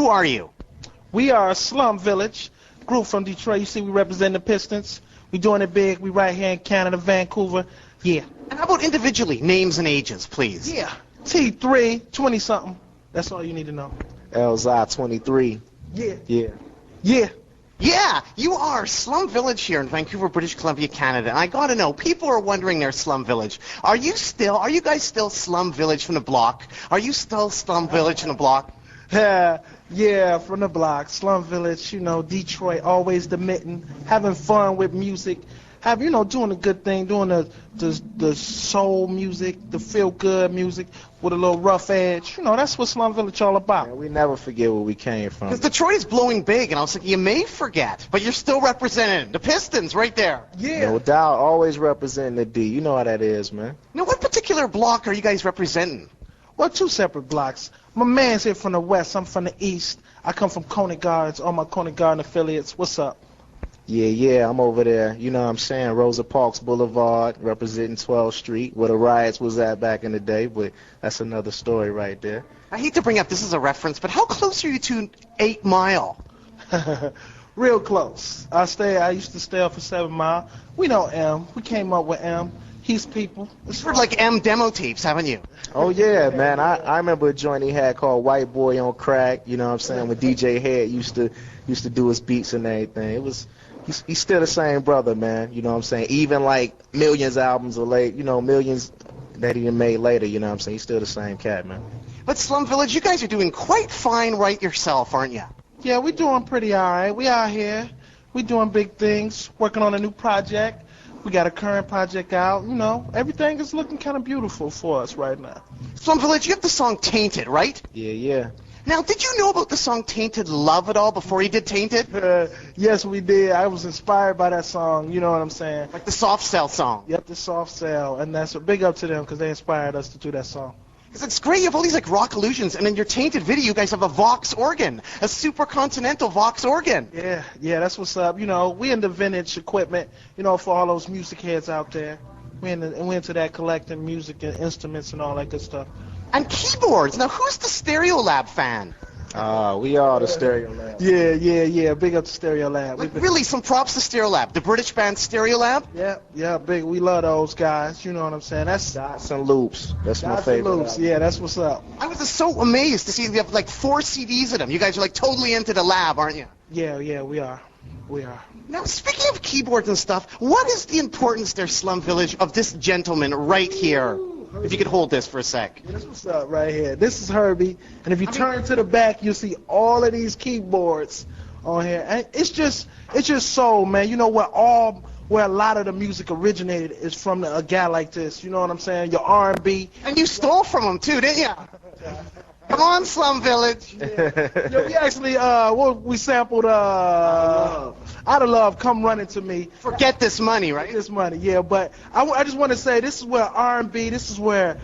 Who are you? We are a Slum Village group from Detroit. You see, we represent the Pistons. We doing it big. We right here in Canada, Vancouver. Yeah. And how about individually? Names and ages, please. Yeah. T3, 20-something. That's all you need to know. Elzai, 23. Yeah. Yeah. Yeah. Yeah, you are Slum Village here in Vancouver, British Columbia, Canada. And I gotta know, people are wondering their Slum Village. Are you guys still Slum Village from the block? Are you still Slum Village from the block? Yeah, from the block. Slum Village, Detroit, always the mitten, having fun with music. Doing a good thing, doing the soul music, the feel-good music with a little rough edge. That's what Slum Village all about. Man, we never forget where we came from. Because Detroit is blowing big, and I was thinking, you may forget, but you're still represented. The Pistons, right there. Yeah. No doubt, always representing the D. You know how that is, man. Now, what particular block are you guys representing? Well, two separate blocks. My man's here from the west. I'm from the east. I come from Conant Gardens, all my Conant Garden affiliates. What's up? Yeah, I'm over there. You know what I'm saying? Rosa Parks Boulevard, representing 12th Street, where the riots was at back in the day, but that's another story right there. I hate to bring up, this is a reference, but how close are you to 8 Mile? Real close. I used to stay up for 7 Mile. We know M. We came up with M. He's people. You've heard like M demo tapes, haven't you? Oh, yeah, man. I remember a joint he had called White Boy on Crack, you know what I'm saying, when DJ Head used to do his beats and everything. He's still the same brother, man, you know what I'm saying? Even like Millions albums are late, Millions that he made later, you know what I'm saying? He's still the same cat, man. But Slum Village, you guys are doing quite fine right yourself, aren't you? Yeah, we're doing pretty all right. We out here. We doing big things, working on a new project. We got a current project out, Everything is looking kind of beautiful for us right now. Slum Village, you have the song Tainted, right? Yeah. Now, did you know about the song Tainted Love at all before you did Tainted? Yes, we did. I was inspired by that song, you know what I'm saying? Like the Soft Cell song. Yep, the Soft Cell, and that's a big up to them because they inspired us to do that song. Because it's great, you have all these like rock illusions, and in your Tainted video, you guys have a Vox organ, a super continental Vox organ. Yeah, that's what's up. We into vintage equipment, for all those music heads out there. We into that collecting music and instruments and all that good stuff. And keyboards. Now, who's the Stereolab fan? We are the Stereolab. Yeah. Big up to Stereolab. Like, really, some props to Stereolab. The British band Stereolab? Yeah, big. We love those guys. You know what I'm saying? That's Dots and Loops. That's my Dots favorite. and Loops. Yeah, that's what's up. I was just so amazed to see you have like 4 CDs of them. You guys are like totally into the lab, aren't you? Yeah, we are. Now, speaking of keyboards and stuff, what is the importance there, Slum Village, of this gentleman right here? If you could hold this for a sec. Yeah, that's what's up right here. This is Herbie, and if you turn to the back, you'll see all of these keyboards on here. And it's just soul, man. Where a lot of the music originated is from a guy like this. You know what I'm saying? Your R&B. And you stole from him too, didn't you? Come on, Slum Village. Yeah, we actually we sampled Out of Love, Come Running to Me. Forget This Money, right? This money, yeah. But I just want to say this is where R&B, this is where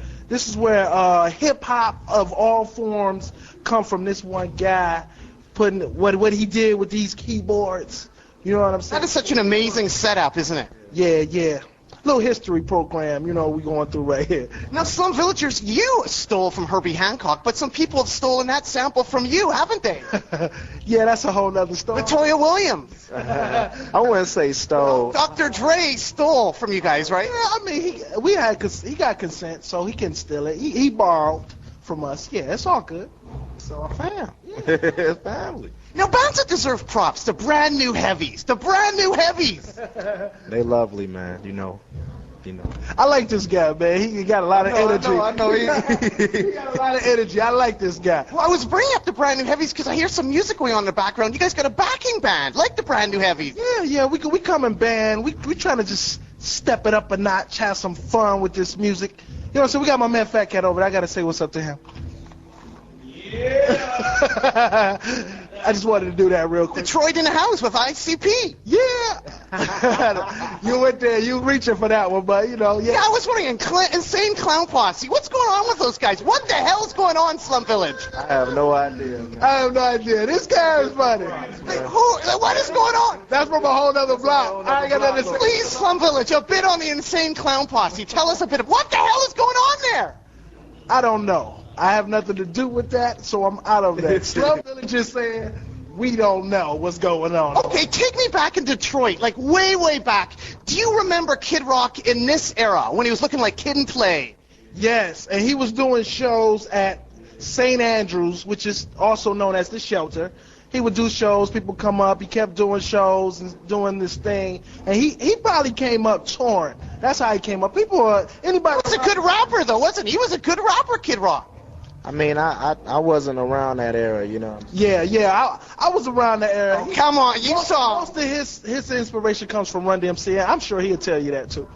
hip hop of all forms come from. This one guy putting what he did with these keyboards. You know what I'm saying? That is such an amazing setup, isn't it? Yeah. Little history program, we going through right here. Now, Slum Villagers, you stole from Herbie Hancock, but some people have stolen that sample from you, haven't they? Yeah, that's a whole nother story. Latoya Williams. I wouldn't say stole. Dr. Dre stole from you guys, right? Yeah, I mean, he got consent, so he can steal it. He borrowed from us. Yeah, it's all good. It's our fam. Yeah. Family. Now, bands that deserve props, the brand new heavies. They lovely, man, you know. I like this guy, man. He got a lot of energy. I know. He got a lot of energy. I like this guy. Well, I was bringing up the brand new heavies because I hear some music going on in the background. You guys got a backing band, like the brand new heavies. Yeah. We come in band. We trying to just step it up a notch, have some fun with this music. So we got my man Fat Cat over there. I got to say what's up to him. Yeah. I just wanted to do that real quick. Detroit in the house with ICP. Yeah. You went there. You reaching for that one, but Yeah, I was wondering, Insane Clown Posse. What's going on with those guys? What the hell is going on, Slum Village? I have no idea, man. I have no idea. This guy is funny. What is going on? That's from a whole other block. I ain't got nothing to say. Please, Slum Village, a bit on the Insane Clown Posse. Tell us a bit of what the hell is going on there. I don't know. I have nothing to do with that, so I'm out of that. Slum Village is saying we don't know what's going on. Okay, take me back in Detroit, like way, way back. Do you remember Kid Rock in this era when he was looking like Kid and Play? Yes, and he was doing shows at St. Andrews, which is also known as the Shelter. He would do shows, people come up, he kept doing shows and doing this thing, and he probably came up touring. That's how he came up. Anybody He was a good rapper, though, wasn't he? He was a good rapper, Kid Rock. I mean, I wasn't around that era, you know. Yeah, I was around the era. Oh, come on, you saw. Most of his inspiration comes from Run DMC, and I'm sure he'll tell you that too.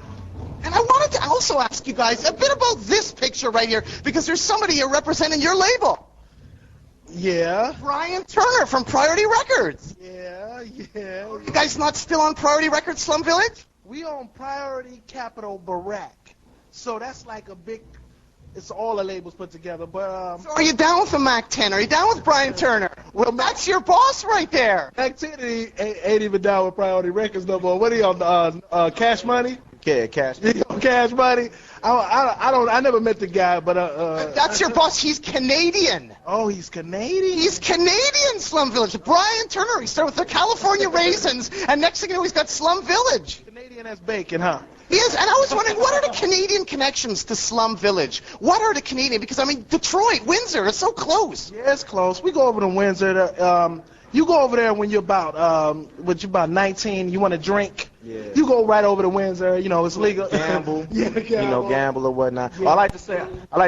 And I wanted to also ask you guys a bit about this picture right here, because there's somebody here representing your label. Yeah. Brian Turner from Priority Records. Yeah. You guys not still on Priority Records, Slum Village? We on Priority Capital Barack. So that's like a big, it's all the labels put together. But So are you down with the Mac 10? Are you down with Brian Turner? Well, that's your boss right there. Mac 10 ain't even down with Priority Records no more. What are you on, Cash Money? Yeah, Cash. Cash Money. I never met the guy, but That's your boss. He's Canadian. Oh, he's Canadian. He's Canadian, Slum Village. Brian Turner. He started with the California Raisins, and next thing you know, he's got Slum Village. Canadian as bacon, huh? He is, and I was wondering, what are the Canadian connections to Slum Village? What are the Canadian? Because I mean, Detroit, Windsor, it's so close. Yeah, it's close. We go over to Windsor. You go over there when you're about 19. You want to drink. Yeah. You go right over to Windsor. You know, it's legal. Gamble. Yeah, gamble. You know, gamble or whatnot. Yeah. I like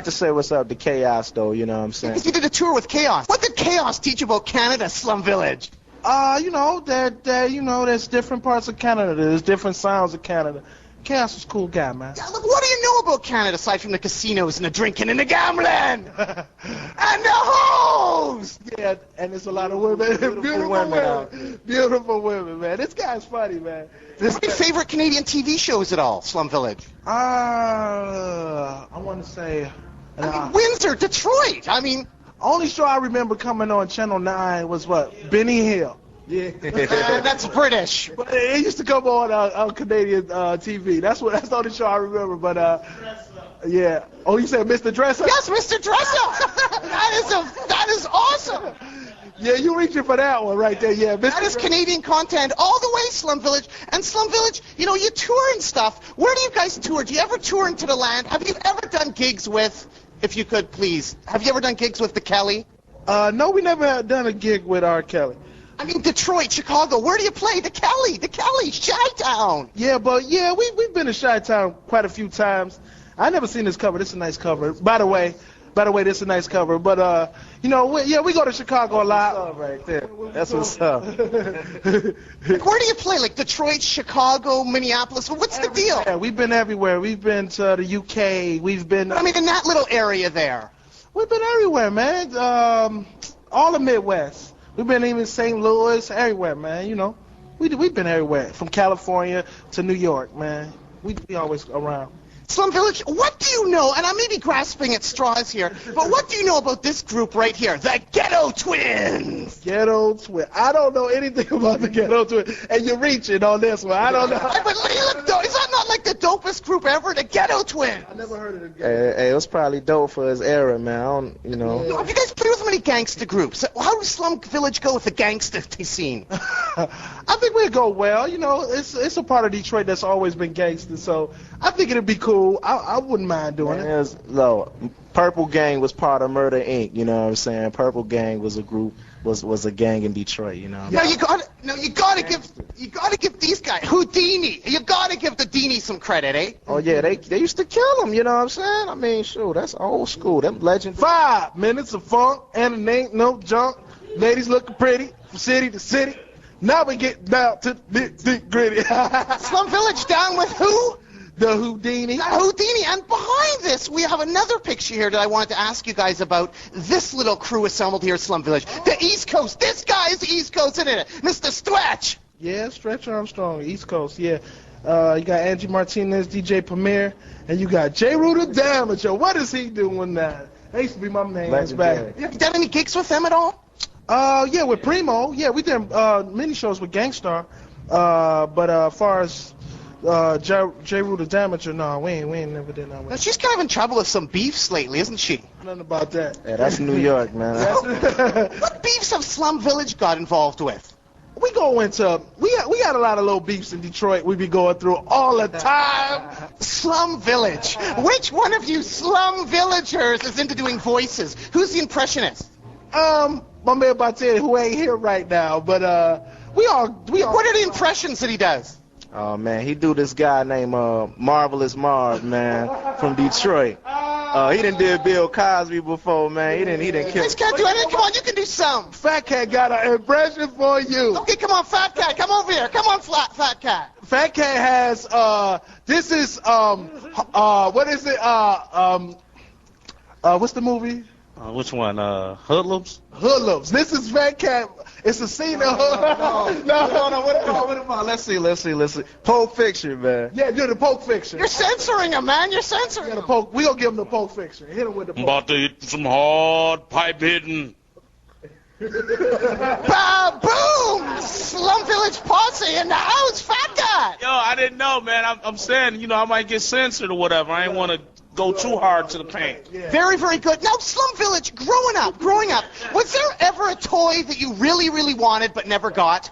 to say what's up to Chaos though. You know what I'm saying? Because you did a tour with Chaos. What did Chaos teach you about Canada, Slum Village? You know, there's different parts of Canada. There's different sounds of Canada. Chaos is a cool guy, man. Yeah, look, what do you know about Canada aside from the casinos and the drinking and the gambling? And the hoes! Yeah, and there's a lot of women. Beautiful women. Beautiful women, man. This guy's funny, man. What's your favorite Canadian TV shows at all, Slum Village? I want to say... I mean, Windsor, Detroit. I mean... Only show I remember coming on Channel 9 was what? Benny Hill. Yeah. That's British. But it used to come on Canadian TV. That's the only show I remember. But yeah. Oh, you said Mr. Dresser? Yes, Mr. Dresser. that is awesome. Yeah, you reaching for that one right there. Yeah, that is Canadian content all the way, Slum Village. And Slum Village, you know, you tour and stuff. Where do you guys tour? Do you ever tour into the land? Have you ever done gigs with, if you could please, have you ever done gigs with the Kelly? No, we never had done a gig with R. Kelly. I mean, Detroit, Chicago, where do you play? The Kelly, Chi-Town. Yeah, but yeah, we've been to Chi-Town quite a few times. I never seen this cover. This is a nice cover. By the way, this is a nice cover. But you know, we go to Chicago a lot. Right there. That's what's up. Like, where do you play? Like Detroit, Chicago, Minneapolis? What's the deal? Yeah, we've been everywhere. We've been to the UK. We've been. I mean, in that little area there. We've been everywhere, man. All the Midwest. We've been even St. Louis, everywhere, man. You know, we've been everywhere, from California to New York, man. We always around. Slum Village, what do you know, and I may be grasping at straws here, but what do you know about this group right here, the Ghetto Twins? Ghetto Twins. I don't know anything about the Ghetto Twins, and you're reaching on this one. I don't know. But is that not like the dopest group ever, the Ghetto Twins? I never heard of them. Hey, it was probably dope for his era, man. I don't, you know. Yeah. Have you guys played with many gangster groups? How does Slum Village go with the gangster scene? I think we'd go well. You know, it's a part of Detroit that's always been gangster, so I think it'd be cool. I wouldn't mind doing it. No, Purple Gang was part of Murder Inc. You know what I'm saying? Purple Gang was a group, was a gang in Detroit. You know. Yeah. You gotta give these guys Houdini. You gotta give the Dini some credit, eh? Oh yeah, they used to kill them. You know what I'm saying? I mean, sure, that's old school. Them legends. 5 minutes of funk and it ain't no junk. Ladies looking pretty from city to city. Now we get down to the gritty. Slum Village down with who? The Houdini. The Houdini. And behind this, we have another picture here that I wanted to ask you guys about. This little crew assembled here at Slum Village. The East Coast. This guy is the East Coast, isn't it? Mr. Stretch. Yeah, Stretch Armstrong, East Coast, yeah. You got Angie Martinez, DJ Premier, and you got J. Rue the Damager. What is he doing now? That used to be my name. That's back. Have you done any gigs with them at all? Yeah, with Primo. Yeah, we did many shows with Gangstar. But as far as J. Rue the Damager. No, we ain't never did that Now, one. she's kind of in trouble with some beefs lately, isn't she? Nothing about that. Yeah, that's New York, man. What beefs have Slum Village got involved with? We got a lot of little beefs in Detroit. We be going through all the time. Slum Village. Which one of you Slum Villagers is into doing voices? Who's the impressionist? My man Batel, who ain't here right now, but we all. What are the impressions that he does? Oh man, he do this guy named Marvelous Marv, man, from Detroit. He done did Bill Cosby before, man. He didn't kill. This can't do anything. Come on, you can do some. Fat Cat got an impression for you. Okay, come on, Fat Cat, come over here. Come on, Fat Cat. Fat Cat has this is what is it? What's the movie? Which one? Hoodlums? Hoodlums. This is Fat Cat. It's a scene of no. What about? Let's see. Pulp Fiction, man. Yeah, do the Pulp Fiction. You're censoring him, man. You're censoring him. We gonna give him the Pulp Fiction. Hit him with the I'm Pulp. about to eat some hard pipe hitting. Boom! Slum Village posse in the house, Fat Cat. Yo, I didn't know, man. I'm saying, I might get censored or whatever. I ain't want to go too hard to the paint. Yeah. Very, very good. Now, Slum Village, growing up, was there ever a toy that you really, really wanted but never got?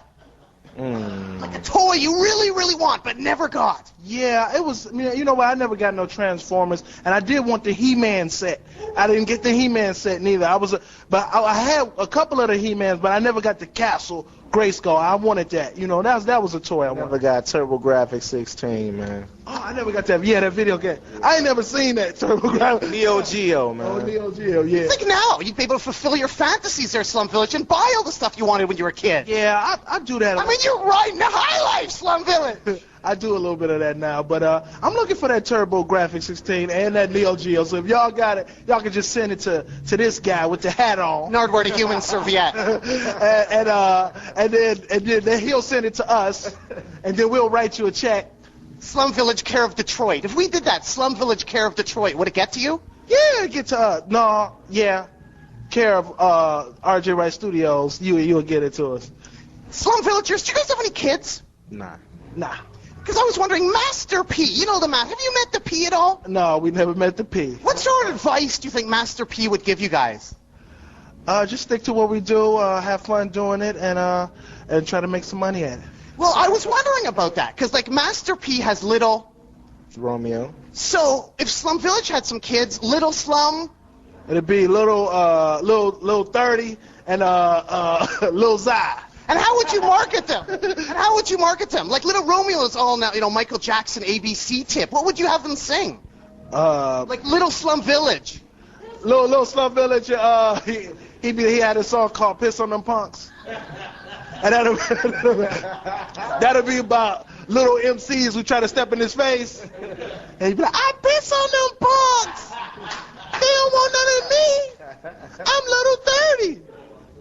Like a toy you really, really want but never got? Yeah, it was. You know what? I never got no Transformers, and I did want the He-Man set. I didn't get the He-Man set neither. But I had a couple of the He-Mans, but I never got the Castle Grayskull. I wanted that. That was a toy I wanted. Never got TurboGrafx 16, man. Oh, I never got that. Yeah, that video game. I ain't never seen that TurboGrafx. Neo Geo, man. Oh, Neo Geo, yeah. Think now, you'd be able to fulfill your fantasies there, Slum Village, and buy all the stuff you wanted when you were a kid. Yeah, I do that. I mean, you're riding the high life, Slum Village. I do a little bit of that now, but I'm looking for that TurboGrafx 16 and that Neo Geo. So if y'all got it, y'all can just send it to this guy with the hat on. Nardwuar, the human serviette. and then he'll send it to us, and then we'll write you a check. Slum Village, care of Detroit. If we did that, Slum Village, care of Detroit, would it get to you? Yeah, get to us. No, yeah, care of RJ Wright Studios. You'll get it to us. Slum Villagers, do you guys have any kids? Nah. Because I was wondering, Master P, you know the man. Have you met the P at all? No, we never met the P. What sort of advice do you think Master P would give you guys? Just stick to what we do, have fun doing it, and try to make some money at it. Well, I was wondering about that, because, like, Master P has little... Romeo. So, if Slum Village had some kids, Little Slum... It'd be little 30 and Lil Zai. And how would you market them? Like Little Romeo is all now, Michael Jackson ABC tip. What would you have them sing? Like Little Slum Village. Little Slum Village. He had a song called "Piss on Them Punks," and that'll be about little MCs who try to step in his face, and he'd be like, "I piss on them punks. They don't want none of me. I'm little 30."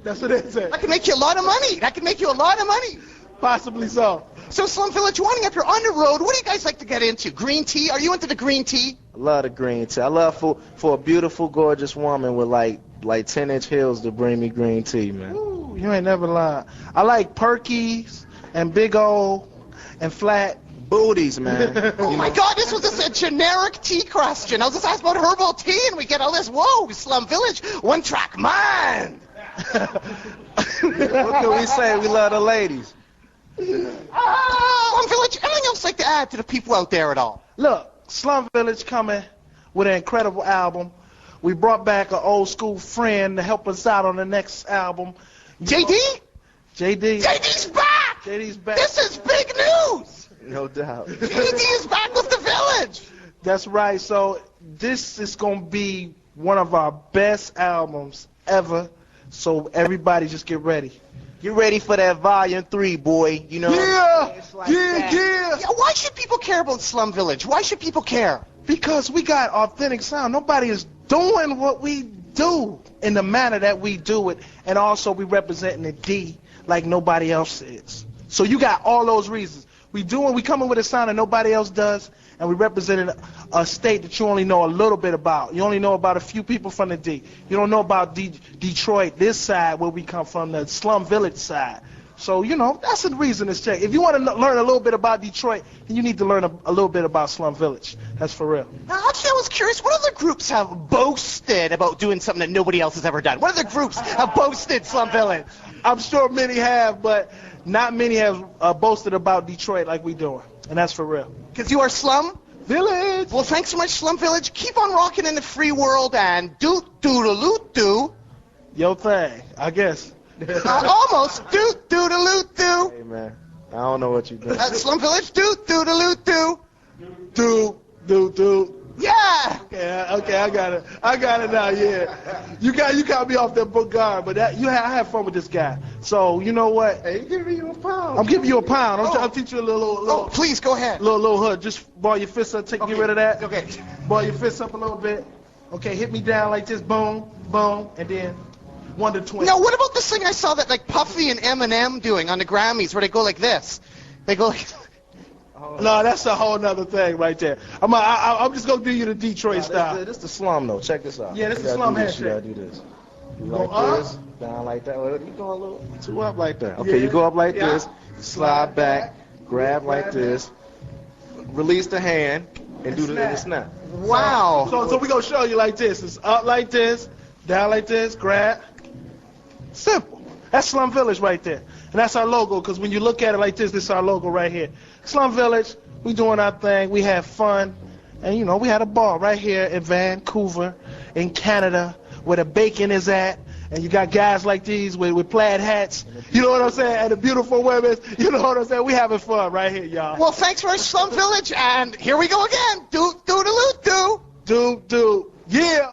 That's what they say. That can make you a lot of money. Possibly so. So, Slum Village, winding up, you're on the road. What do you guys like to get into? Green tea? Are you into the green tea? I love the green tea. I love for a beautiful, gorgeous woman with like 10-inch heels to bring me green tea, man. Ooh, you ain't never lied. I like perkies and big old and flat. Booties, man. Oh my God, this was just a generic tea question. I was just asking about herbal tea, and we get all this. Whoa, Slum Village, one track mind. What can we say? We love the ladies. Slum Village, anything else like to add to the people out there at all? Look, Slum Village coming with an incredible album. We brought back an old school friend to help us out on the next album. JD? JD's back! JD's back. This is big news! No doubt. JD is back with the Village! That's right. So this is going to be one of our best albums ever. So everybody just get ready. Get ready for that volume 3, boy. Yeah! Like Yeah, why should people care about Slum Village? Why should people care? Because we got authentic sound. Nobody is doing what we do in the manner that we do it. And also we representing the D like nobody else is. So you got all those reasons. We coming with a sound that nobody else does, and we representing a state that you only know a little bit about. You only know about a few people from the D. You don't know about Detroit, this side where we come from, the Slum Village side. So, you know, that's the reason it's check. If you want to learn a little bit about Detroit, then you need to learn a little bit about Slum Village. That's for real. Now, actually, I was curious, what other groups have boasted about doing something that nobody else has ever done? What other groups have boasted Slum Village? I'm sure many have, but not many have boasted about Detroit like we doing. And that's for real. Because you are Slum Village. Well, thanks so much, Slum Village. Keep on rocking in the free world and do-doodle-doo. Your thing, I guess. Almost. Do-doodle-doo. Hey, man. I don't know what you do. Slum Village, do-doodle-doo. Do. Yeah. Okay, I got it now. Yeah, you got me off that book guard, but I had fun with this guy. So you know what? Hey, you giving you a pound. I'm giving you a pound. I'll teach you a little. Oh, please go ahead. Little hood. Just ball your fists up. Get rid of that. Okay. Ball your fists up a little bit. Okay, hit me down like this. Boom, boom, and then 1 to 20. Now, what about this thing I saw that like Puffy and Eminem doing on the Grammys, where they go like this? They go like. No, that's a whole nother thing right there. I'm just gonna do you the Detroit style. This the slum though. Check this out. Yeah, this You is gotta slum do this, handshake. You gotta do this. You Go like up. this, down like that. Well, you go a little too up like that. Okay, Yeah. you go up like Yeah. this, slide back, grab like this, release the hand, and do the snap. Wow. So we gonna show you like this. It's up like this, down like this, grab. Simple. That's Slum Village right there. And that's our logo, because when you look at it like this is our logo right here. Slum Village, we doing our thing, we have fun, and you know, we had a ball right here in Vancouver, in Canada, where the bacon is at, and you got guys like these with plaid hats, you know what I'm saying, and the beautiful women, you know what I'm saying, we having fun right here, y'all. Well, thanks for Slum Village, and here we go again. Do-doodle-doo. Do, yeah.